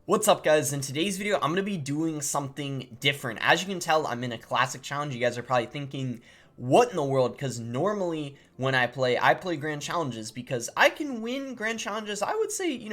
What's up, guys? In today's video, I'm going to be doing something different. As you can tell, I'm in a classic challenge. You guys are probably thinking, what in the world? Because normally when I play grand challenges because I can win grand challenges, I would say,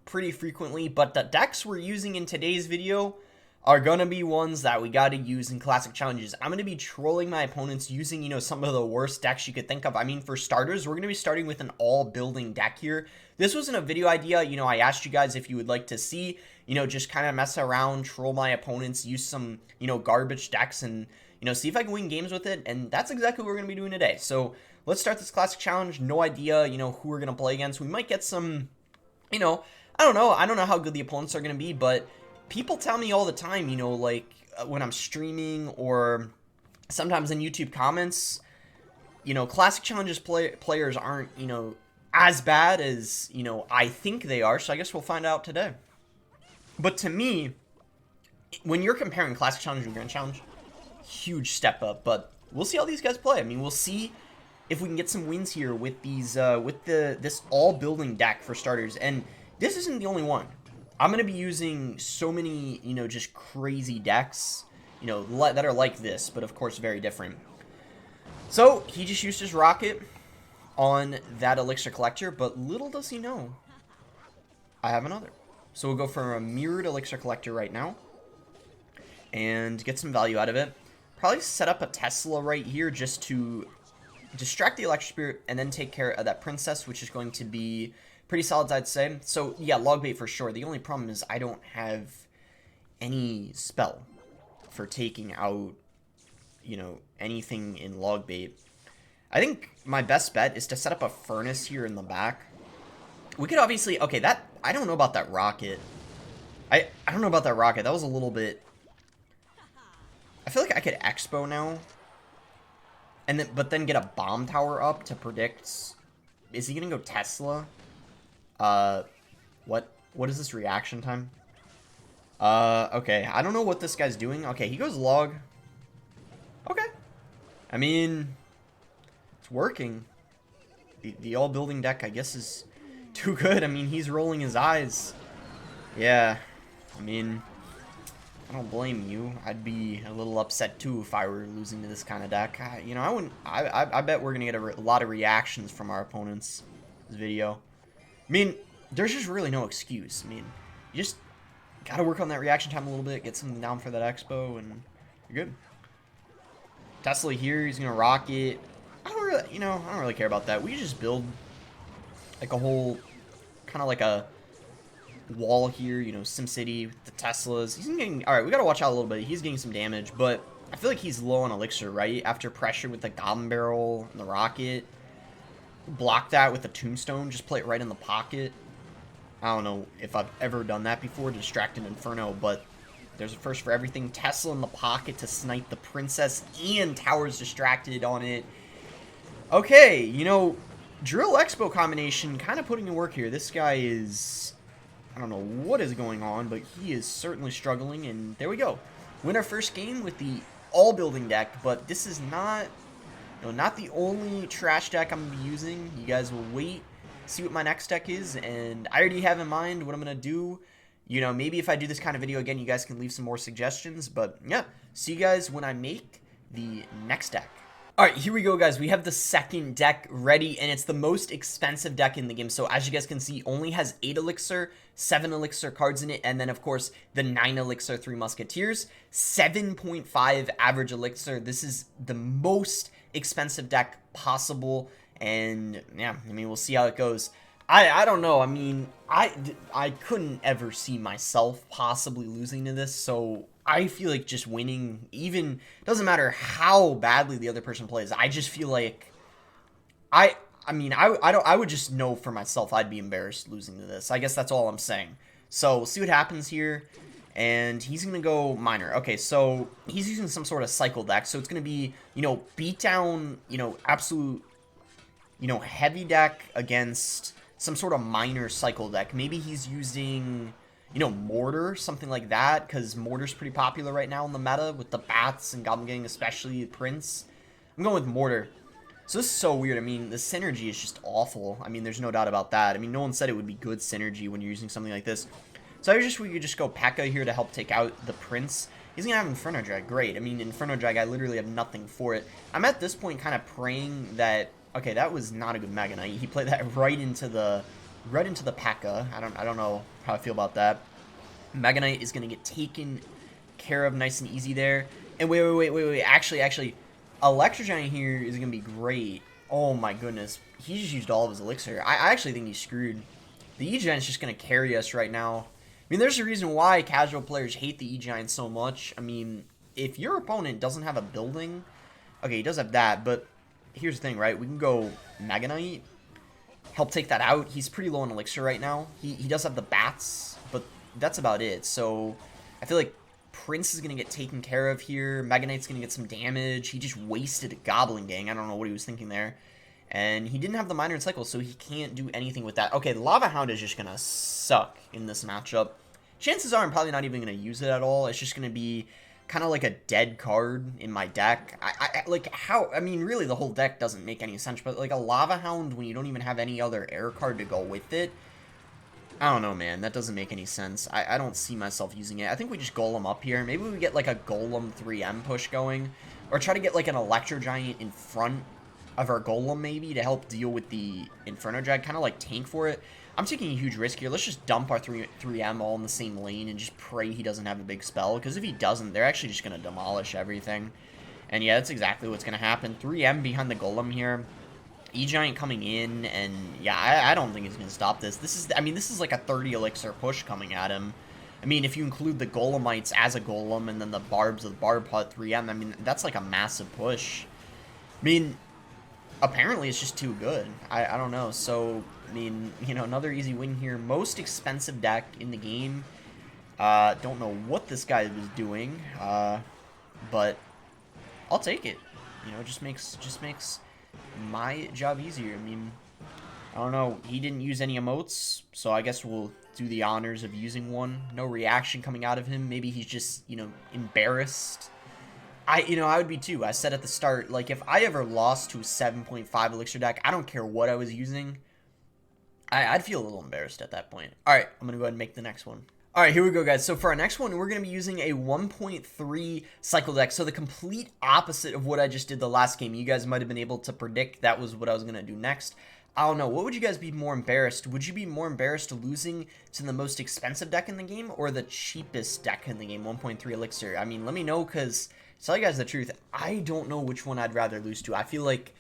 pretty frequently. But the decks we're using in today's video are going to be ones that we got to use in classic challenges. I'm going to be trolling my opponents using, some of the worst decks you could think of. I mean, for starters, we're going to be starting with an all-building deck here. This wasn't a video idea. I asked you guys if you would like to see, just kind of mess around, troll my opponents, use some, garbage decks and, see if I can win games with it. And that's exactly what we're going to be doing today. So let's start this classic challenge. No idea, who we're going to play against. We might get some, I don't know. I don't know how good the opponents are going to be, but people tell me all the time, like when I'm streaming or sometimes in YouTube comments, classic challenges players aren't, as bad as, I think they are. So I guess we'll find out today. But to me, when you're comparing classic challenge and grand challenge, huge step up. But we'll see how these guys play. I mean, we'll see if we can get some wins here with these, this all building deck for starters. And this isn't the only one. I'm going to be using so many, just crazy decks, that are like this, but of course very different. So he just used his rocket on that elixir collector, but little does he know, I have another. So we'll go for a mirrored elixir collector right now and get some value out of it. Probably set up a Tesla right here just to distract the electric spirit and then take care of that princess, which is going to be pretty solid, I'd say. So yeah, log bait for sure. The only problem is I don't have any spell for taking out, anything in log bait. I think my best bet is to set up a furnace here in the back. We could obviously, okay, that, I don't know about that rocket. I don't know about that rocket. That was a little bit, I feel like I could expo now. And then, but then get a bomb tower up to predict, is he gonna go Tesla? What is this reaction time? Okay, I don't know what this guy's doing. Okay, he goes log. Okay. I mean, it's working. The all building deck, I guess, is too good. I mean, he's rolling his eyes. Yeah, I mean, I don't blame you. I'd be a little upset too if I were losing to this kind of deck. I wouldn't. I bet we're gonna get a lot of reactions from our opponents this video. I mean, there's just really no excuse. I mean, you just gotta work on that reaction time a little bit, get something down for that expo, and you're good. Tesla here, he's gonna rock it. I don't really, I don't really care about that. We just build like a whole, kind of like a wall here, SimCity with the Teslas. He's getting, all right, we gotta watch out a little bit. He's getting some damage, but I feel like he's low on elixir, right? After pressure with the Goblin Barrel and the rocket. Block that with a tombstone, just play it right in the pocket. I don't know if I've ever done that before to distract an Inferno, but there's a first for everything. Tesla in the pocket to snipe the princess and towers distracted on it. Okay, Drill Expo combination kind of putting in work here. This guy is, I don't know what is going on, but he is certainly struggling, and there we go. Win our first game with the all building deck, but this is not not the only trash deck I'm going to be using. You guys will wait, see what my next deck is, and I already have in mind what I'm going to do. Maybe if I do this kind of video again, you guys can leave some more suggestions, but yeah, see you guys when I make the next deck. Alright, here we go, guys. We have the second deck ready, and it's the most expensive deck in the game. So as you guys can see, only has 8 elixir, 7 elixir cards in it, and then, of course, the 9 elixir 3 musketeers, 7.5 average elixir. This is the most expensive deck possible, and yeah, I mean, we'll see how it goes. I don't know. I mean, I couldn't ever see myself possibly losing to this, so I feel like just winning, even doesn't matter how badly the other person plays. I just feel like I would just know for myself I'd be embarrassed losing to this. I guess that's all I'm saying. So we'll see what happens here. And he's going to go minor. Okay, so he's using some sort of cycle deck. So it's going to be, beat down, absolute, heavy deck against some sort of minor cycle deck. Maybe he's using, Mortar, something like that, because Mortar's pretty popular right now in the meta with the Bats and Goblin Gang, especially Prince. I'm going with Mortar. So this is so weird. I mean, the synergy is just awful. I mean, there's no doubt about that. I mean, no one said it would be good synergy when you're using something like this. So I wish we could just go P.E.K.K.A here to help take out the Prince. He's going to have Inferno Drag. Great. I mean, Inferno Drag, I literally have nothing for it. I'm at this point kind of praying that... Okay, that was not a good Mega Knight. He played that right into the P.E.K.K.A. I don't know how I feel about that. Mega Knight is going to get taken care of nice and easy there. And wait. Actually, Electro Giant here is going to be great. Oh my goodness. He just used all of his elixir. I actually think he's screwed. The E-Giant is just going to carry us right now. I mean, there's a reason why casual players hate the E-Giant so much. I mean, if your opponent doesn't have a building... Okay, he does have that, but here's the thing, right? We can go Mega Knight, help take that out. He's pretty low on elixir right now. He does have the bats, but that's about it. So I feel like Prince is going to get taken care of here. Mega Knight's going to get some damage. He just wasted a Goblin Gang. I don't know what he was thinking there. And he didn't have the Minor and Cycle, so he can't do anything with that. Okay, the Lava Hound is just going to suck in this matchup. Chances are I'm probably not even going to use it at all. It's just going to be kind of like a dead card in my deck. I mean, really, the whole deck doesn't make any sense, but like a Lava Hound when you don't even have any other air card to go with it, I don't know, man. That doesn't make any sense. I don't see myself using it. I think we just Golem up here. Maybe we get like a Golem 3M push going, or try to get like an Electro Giant in front of our Golem maybe to help deal with the Inferno Drag, kind of like tank for it. I'm taking a huge risk here. Let's just dump our 3M all in the same lane and just pray he doesn't have a big spell, because if he doesn't, they're actually just going to demolish everything. And yeah, that's exactly what's going to happen. 3M behind the Golem here. E-Giant coming in, and yeah, I don't think he's going to stop this. This is like a 30 elixir push coming at him. I mean, if you include the Golemites as a Golem and then the Barbs of the Barb Hut 3M, I mean, that's like a massive push. I mean, apparently it's just too good. I don't know. So, I mean, you know, another easy win here. Most expensive deck in the game. Don't know what this guy was doing, but I'll take it. You know, just makes my job easier. I mean, I don't know. He didn't use any emotes, so I guess we'll do the honors of using one. No reaction coming out of him. Maybe he's just, you know, embarrassed. I would be too. I said at the start, like, if I ever lost to a 7.5 elixir deck, I don't care what I was using, I'd feel a little embarrassed at that point. Alright, I'm going to go ahead and make the next one. Alright, here we go, guys. So for our next one, we're going to be using a 1.3 cycle deck. So the complete opposite of what I just did the last game. You guys might have been able to predict that was what I was going to do next. I don't know. What would you guys be more embarrassed? Would you be more embarrassed losing to the most expensive deck in the game or the cheapest deck in the game, 1.3 elixir? I mean, let me know, because to tell you guys the truth, I don't know which one I'd rather lose to. I feel like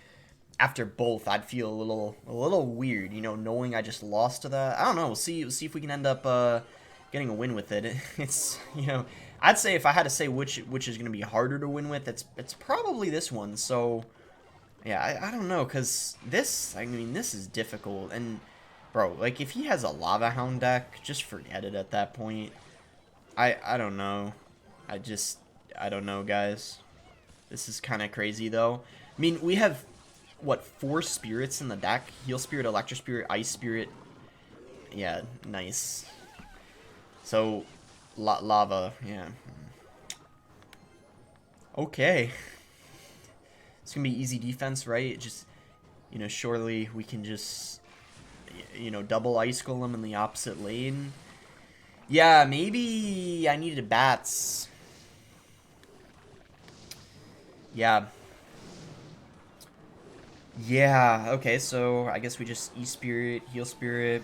after both, I'd feel a little weird, you know, knowing I just lost to that. I don't know. We'll see if we can end up getting a win with it. It's, you know, I'd say if I had to say which is going to be harder to win with, it's probably this one. So yeah, I don't know, because this, I mean, this is difficult. And bro, like, if he has a Lava Hound deck, just forget it at that point. I don't know. I don't know, guys. This is kind of crazy, though. I mean, we have, what, 4 spirits in the deck? Heal Spirit, Electro Spirit, Ice Spirit. Yeah, nice. So, lava, yeah. Okay. It's going to be easy defense, right? Just, you know, surely we can just, you know, double Ice Golem in the opposite lane. Yeah, maybe I needed bats. Yeah. Yeah, okay, so I guess we just E-Spirit, Heal Spirit.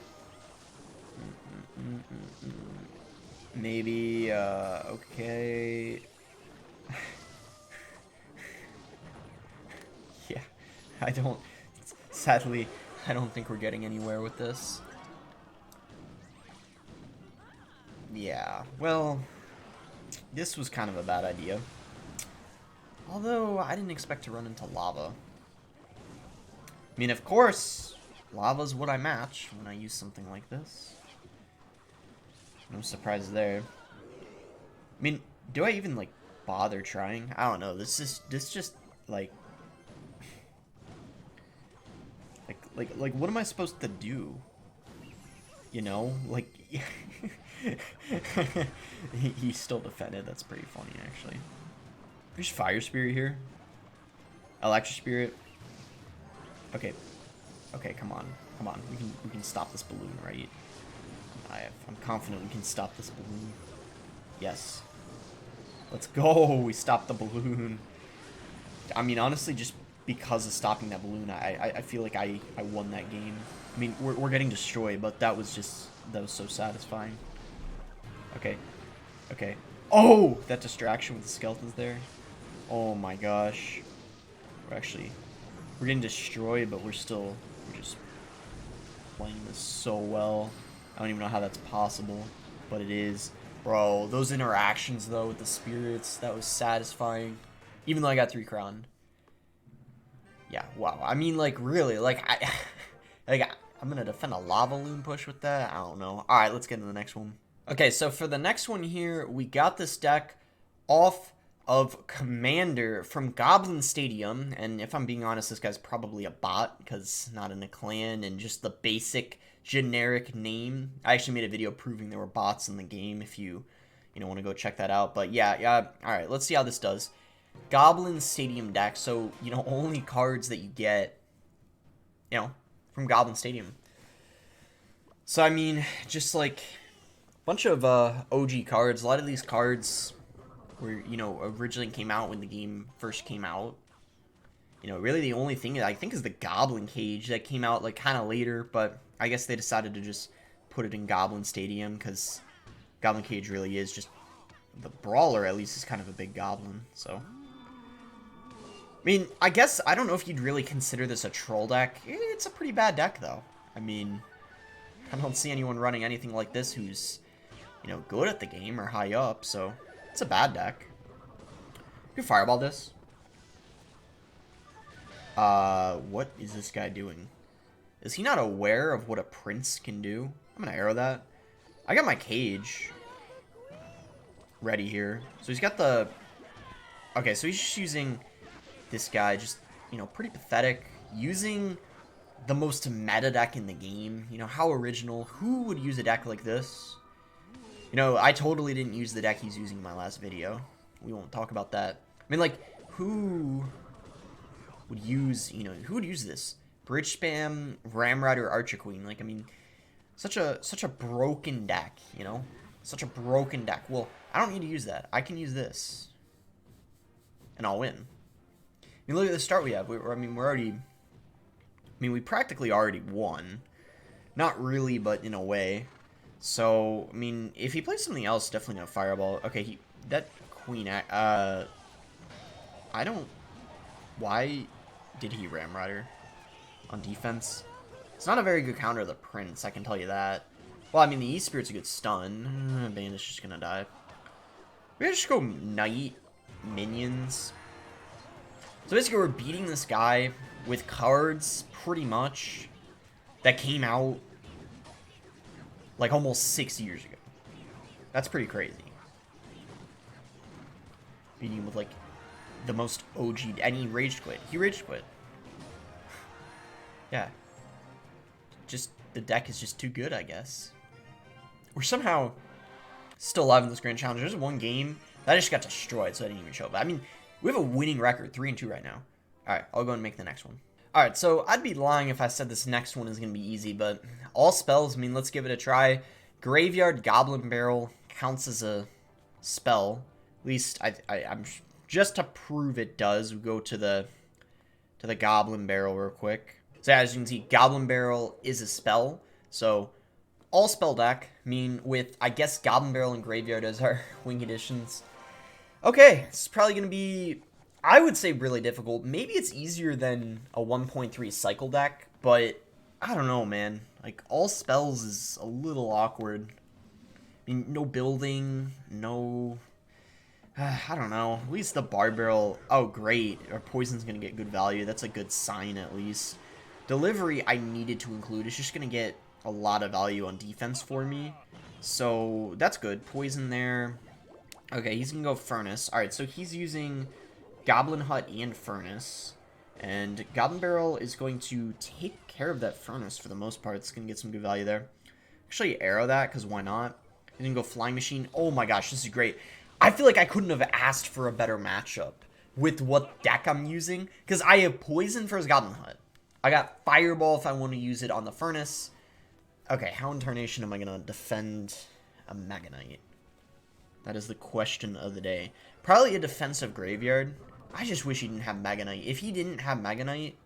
Maybe, okay. Yeah, sadly, I don't think we're getting anywhere with this. Yeah, well, this was kind of a bad idea. Although, I didn't expect to run into lava. I mean, of course, lava's what I match when I use something like this. No surprise there. I mean, do I even, like, bother trying? I don't know. This just, like, what am I supposed to do? You know? Like, he still defended. That's pretty funny, actually. There's Fire Spirit here. Electro Spirit. Okay. Okay, come on. Come on. We can stop this balloon, right? I'm confident we can stop this balloon. Yes. Let's go. We stopped the balloon. I mean, honestly, just because of stopping that balloon, I feel like I won that game. I mean, we're getting destroyed, but that was so satisfying. Okay. Okay. Oh! That distraction with the skeletons there. Oh my gosh. We're getting destroyed, but we're just playing this so well. I don't even know how that's possible, but it is. Bro, those interactions, though, with the spirits, that was satisfying. Even though I got 3 crown. Yeah, wow. I mean, like, really, like, I'm gonna defend a lava loon push with that? I don't know. Alright, let's get into the next one. Okay, so for the next one here, we got this deck off of Commander from Goblin Stadium, and if I'm being honest, this guy's probably a bot, because not in a clan, and just the basic generic name. I actually made a video proving there were bots in the game, if you want to go check that out. But yeah, alright, let's see how this does. Goblin Stadium deck, so, only cards that you get, from Goblin Stadium. So, I mean, just, like, a bunch of OG cards. A lot of these cards were, originally came out when the game first came out. Really the only thing I think is the Goblin Cage that came out, like, kind of later, but I guess they decided to just put it in Goblin Stadium, because Goblin Cage really is just, the Brawler, at least, is kind of a big goblin, so. I mean, I guess, I don't know if you'd really consider this a troll deck. It's a pretty bad deck, though. I mean, I don't see anyone running anything like this who's, good at the game or high up, so it's a bad deck. You can fireball this. What is this guy doing? Is he not aware of what a prince can do? I'm gonna arrow that. I got my cage ready here. So he's got the... Okay, so he's just using this guy, just, pretty pathetic. Using the most meta deck in the game. How original. Who would use a deck like this? I totally didn't use the deck he's using in my last video. We won't talk about that. I mean, like, who would use, who would use this? Bridge Spam, Ramrider, Archer Queen. Like, I mean, such a broken deck, Such a broken deck. Well, I don't need to use that. I can use this. And I'll win. I mean, look at the start we have. We practically already won. Not really, but in a way. So, I mean, if he plays something else, definitely no Fireball. Okay, that Queen, I don't, why did he Ramrider on defense? It's not a very good counter to the Prince, I can tell you that. Well, I mean, the E-Spirit's a good stun. Bandit's just gonna die. Maybe I just go Knight, Minions. So basically, we're beating this guy with cards, pretty much, that came out, like, almost 6 years ago. That's pretty crazy. Beating him with, like, the most OG, and he rage quit. He rage quit. Yeah. Just, the deck is just too good, I guess. We're somehow still alive in this Grand Challenge. There's one game that I just got destroyed, so I didn't even show up. I mean, we have a winning record, 3-2 right now. Alright, I'll go and make the next one. Alright, so I'd be lying if I said this next one is going to be easy, but all spells, I mean, let's give it a try. Graveyard Goblin Barrel counts as a spell. At least, I'm just to prove it does, we go to the Goblin Barrel real quick. So as you can see, Goblin Barrel is a spell, so all spell deck, I mean, with, I guess, Goblin Barrel and Graveyard as our wing additions. Okay, this is probably going to be, I would say, really difficult. Maybe it's easier than a 1.3 cycle deck, but I don't know, man. Like, all spells is a little awkward. I mean, no building, no... I don't know. At least the Bar Barrel... Oh, great. Our Poison's going to get good value. That's a good sign, at least. Delivery, I needed to include. It's just going to get a lot of value on defense for me. So, that's good. Poison there... Okay, he's going to go Furnace. Alright, so he's using Goblin Hut and Furnace. And Goblin Barrel is going to take care of that Furnace for the most part. It's going to get some good value there. Actually, arrow that, because why not? He's going to go Flying Machine. Oh my gosh, this is great. I feel like I couldn't have asked for a better matchup with what deck I'm using. Because I have Poison for his Goblin Hut. I got Fireball if I want to use it on the Furnace. Okay, how in tarnation am I going to defend a Mega Knight? That is the question of the day. Probably a defensive graveyard. I just wish he didn't have Mega Knight. If he didn't have Mega Knight,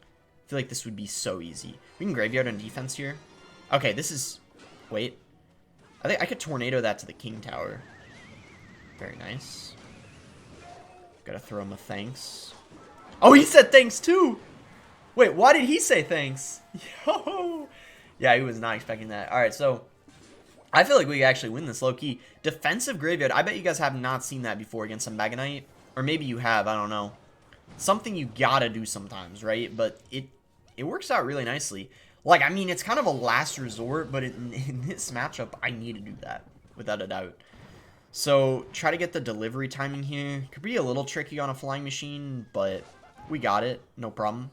I feel like this would be so easy. We can graveyard on defense here. Okay, this is... Wait. I think I could tornado that to the King Tower. Very nice. Gotta throw him a thanks. Oh, he said thanks too! Wait, why did he say thanks? Yo! Yeah, he was not expecting that. Alright, so... I feel like we could actually win this low-key. Defensive graveyard. I bet you guys have not seen that before against a Mega Knight. Or maybe you have, I don't know. Something you gotta do sometimes, right? But it works out really nicely. Like, I mean, it's kind of a last resort, but in this matchup, I need to do that, without a doubt. So, try to get the delivery timing here. Could be a little tricky on a flying machine, but we got it. No problem.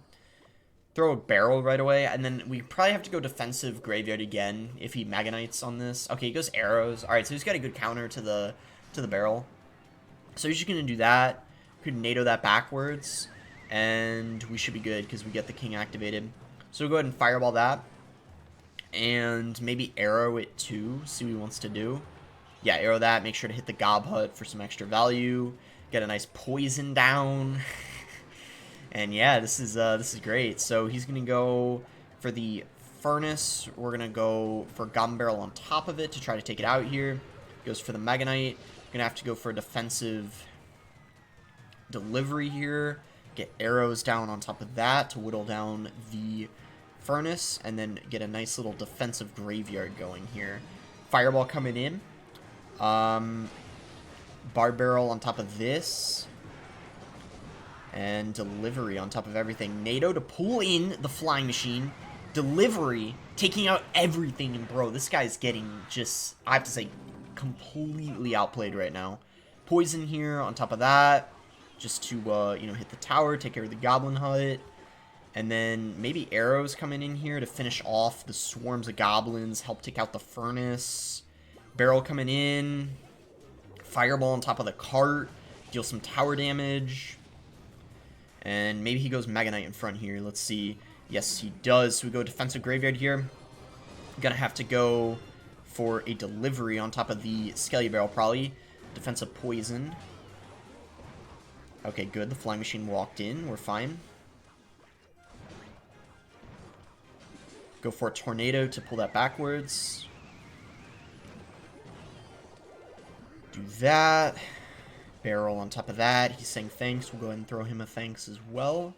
Throw a barrel right away, and then we probably have to go defensive graveyard again if he Mega Knights on this. Okay, he goes arrows. Alright, so he's got a good counter to the barrel. So he's just going to do that. Could NATO that backwards, and we should be good because we get the king activated. So we'll go ahead and fireball that, and maybe arrow it too, see what he wants to do. Yeah, arrow that, make sure to hit the Gob Hut for some extra value, get a nice poison down. And yeah, this is great. So he's gonna go for the furnace. We're gonna go for Goblin Barrel on top of it to try to take it out here. Goes for the Mega Knight. Gonna have to go for a defensive delivery here. Get arrows down on top of that to whittle down the furnace, and then get a nice little defensive graveyard going here. Fireball coming in. Bar Barrel on top of this. And delivery on top of everything. NATO to pull in the flying machine. Delivery, taking out everything. And bro, this guy's getting just, I have to say, completely outplayed right now. Poison here on top of that. Just to, you know, hit the tower, take care of the Goblin Hut. And then maybe arrows coming in here to finish off the swarms of goblins. Help take out the furnace. Barrel coming in. Fireball on top of the cart. Deal some tower damage. And maybe he goes Mega Knight in front here. Let's see. Yes, he does. So we go defensive graveyard here. Gonna have to go for a delivery on top of the Skelly Barrel, probably. Defensive poison. Okay, good. The flying machine walked in. We're fine. Go for a tornado to pull that backwards. Do that. Barrel on top of that. He's saying thanks. We'll go ahead and throw him a thanks as well.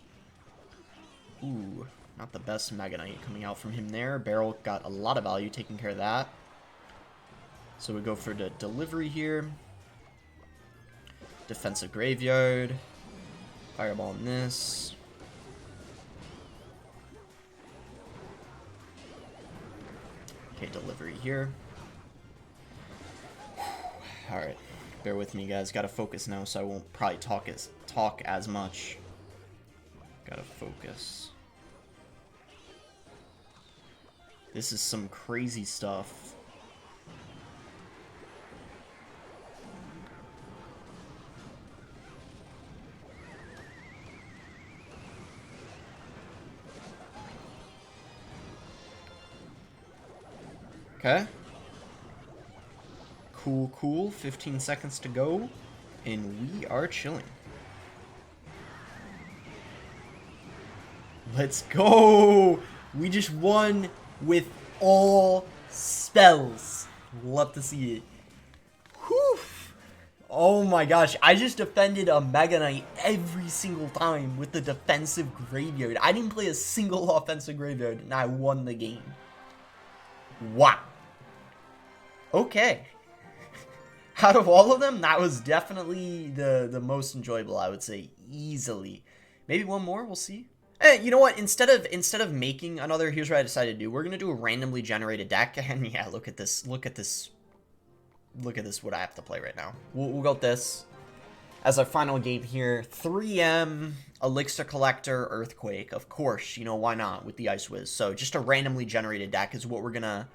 Ooh, not the best Mega Knight coming out from him there. Barrel got a lot of value taking care of that. So we go for the delivery here. Defensive graveyard. Fireball on this. Okay, delivery here. Alright. Bear with me, guys. Gotta focus now, so I won't probably talk as much. Gotta focus. This is some crazy stuff. Okay. Cool, cool. 15 seconds to go, and we are chilling. Let's go! We just won with all spells. Love to see it. Whew! Oh my gosh, I just defended a Mega Knight every single time with the defensive graveyard. I didn't play a single offensive graveyard, and I won the game. Wow. Okay. Out of all of them, that was definitely the most enjoyable, I would say, easily. Maybe one more, we'll see. Hey, you know what? Instead of making another, here's what I decided to do. We're gonna do a randomly generated deck, and yeah, look at this, what I have to play right now. We'll go with this as our final game here. 3M, Elixir Collector, Earthquake. Of course, you know, why not with the Ice Wiz. So just a randomly generated deck is what we're gonna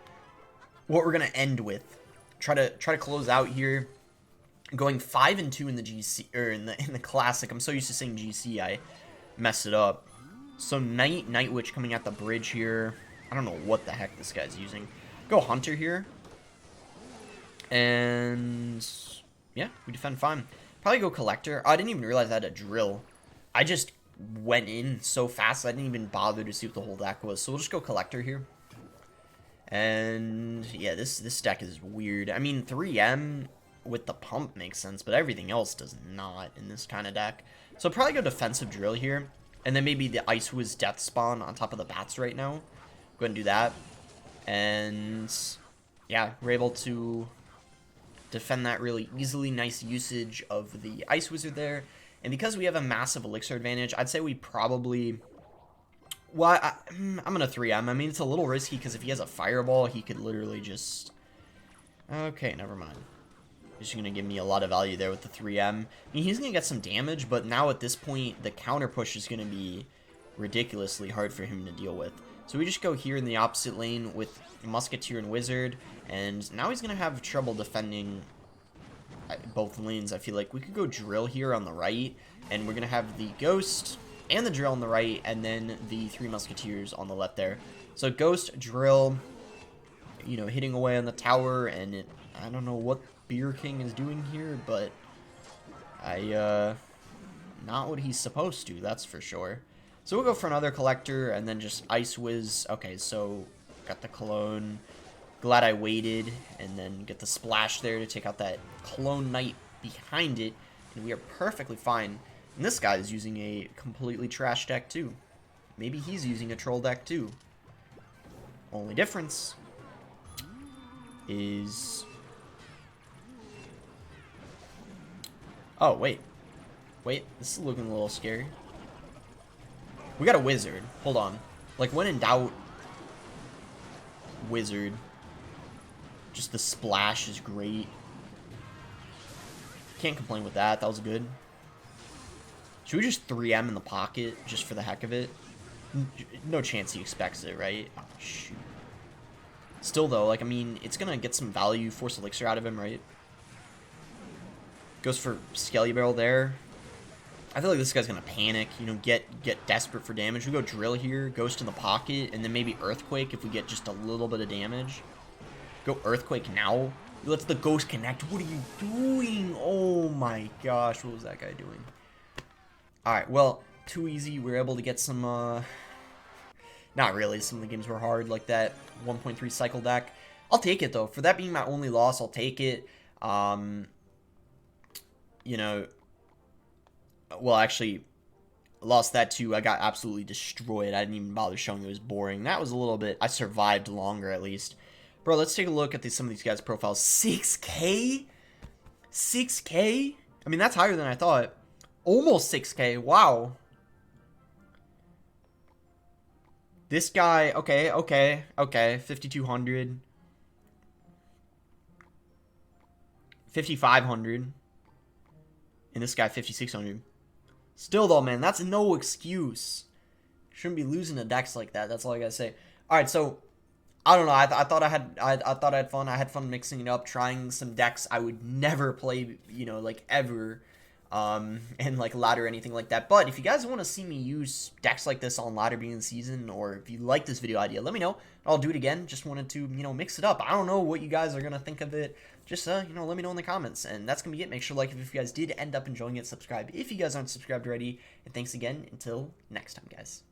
end with. Try to close out here. Going 5-2 in the GC, or in the classic. I'm so used to saying GC, I messed it up. So Night Witch coming at the bridge here. I don't know what the heck this guy's using. Go Hunter here. And yeah, we defend fine. Probably go Collector. Oh, I didn't even realize I had a Drill. I just went in so fast I didn't even bother to see what the whole deck was. So we'll just go Collector here. And yeah, this deck is weird. I mean, 3M with the pump makes sense, but everything else does not in this kind of deck. So I'll probably go Defensive Drill here. And then maybe the Ice Wiz Death Spawn on top of the Bats right now. Go ahead and do that. And yeah, we're able to defend that really easily. Nice usage of the Ice Wizard there. And because we have a massive Elixir advantage, I'd say we probably... Well, I'm going to 3M. I mean, it's a little risky because if he has a Fireball, he could literally just... Okay, never mind. He's going to give me a lot of value there with the 3M. I mean, he's going to get some damage, but now at this point, the counter push is going to be ridiculously hard for him to deal with. So we just go here in the opposite lane with Musketeer and Wizard, and now he's going to have trouble defending both lanes. I feel like we could go Drill here on the right, and we're going to have the Ghost and the Drill on the right, and then the 3 Musketeers on the left there. So Ghost, Drill, you know, hitting away on the tower, and I don't know what Beer King is doing here, but not what he's supposed to, that's for sure. So we'll go for another Collector, and then just Ice Wiz. Okay, so got the Cologne. Glad I waited, and then get the Splash there to take out that Cologne Knight behind it, and we are perfectly fine. And this guy is using a completely trash deck too. Maybe he's using a troll deck too. Only difference is... Oh, wait. Wait, this is looking a little scary. We got a Wizard. Hold on. Like, when in doubt, Wizard. Just the splash is great. Can't complain with that. That was good. Should we just 3M in the pocket just for the heck of it? No chance he expects it, right? Oh, shoot. Still, though, like, I mean, it's going to get some value, force Elixir out of him, right? Goes for Skelly Barrel there. I feel like this guy's going to panic, you know, get desperate for damage. We go Drill here, Ghost in the pocket, and then maybe Earthquake if we get just a little bit of damage. Go Earthquake now. He lets the Ghost connect. What are you doing? Oh my gosh, what was that guy doing? Alright, well, too easy. We were able to get some, not really. Some of the games were hard, like that 1.3 cycle deck. I'll take it, though. For that being my only loss, I'll take it. You know, well, actually, lost that too. I got absolutely destroyed. I didn't even bother showing it was boring. That was a little bit... I survived longer, at least. Bro, let's take a look at some of these guys' profiles. 6K? 6K? I mean, that's higher than I thought. Almost 6K. Wow. This guy... Okay. 5,200. 5,500. And this guy, 5,600. Still, though, man, that's no excuse. Shouldn't be losing to decks like that. That's all I gotta say. All right, so I don't know. I thought I had fun. I had fun mixing it up, trying some decks I would never play, you know, like ever, and like ladder or anything like that. But if you guys want to see me use decks like this on ladder beginning of the season, or if you like this video idea, let me know. I'll do it again. Just wanted to, you know, mix it up. I don't know what you guys are gonna think of it. Just, you know, let me know in the comments. And that's going to be it. Make sure to like if you guys did end up enjoying it. Subscribe if you guys aren't subscribed already. And thanks again. Until next time, guys.